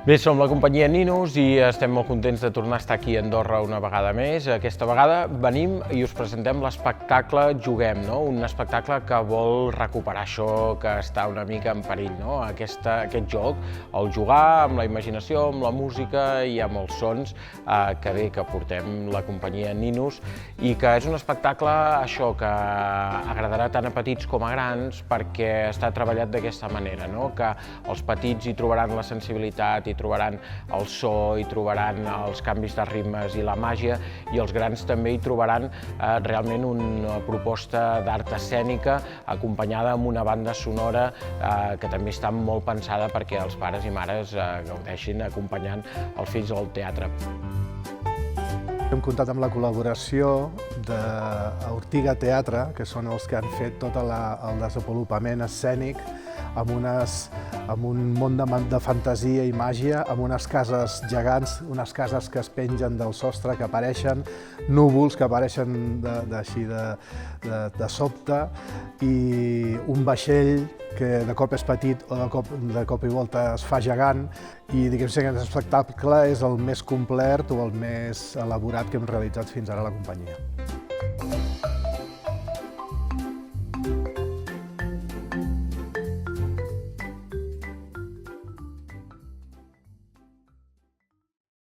Bé, som la companyia Ninus i estem molt contents de tornar a estar aquí a Andorra una vegada més. Aquesta vegada venim i us presentem l'espectacle Juguem, no? Un espectacle que vol recuperar això que està una mica en perill, no? Aquest joc, el jugar amb la imaginació, amb la música i amb els sons que portem la companyia Ninus i que és un espectacle això que agradarà tant a petits com a grans perquè està treballat d'aquesta manera, no? Que els petits hi trobaran la sensibilitat, hi trobaran el so, hi trobaran els canvis de ritmes i la màgia, i els grans també hi trobaran realment una proposta d'art escènica acompanyada amb una banda sonora que també està molt pensada perquè els pares i mares gaudeixin acompanyant els fills al teatre. Hem comptat amb la col·laboració d'Ortiga Teatre, que són els que han fet tot el desenvolupament escènic amb un món de fantasia i màgia, amb unes cases gegants, unes cases que es pengen del sostre, que apareixen, núvols que apareixen així de sobte, i un vaixell que de cop és petit o de cop i volta es fa gegant, i diguem que aquest espectacle és el més complet o el més elaborat que hem realitzat fins ara a la companyia.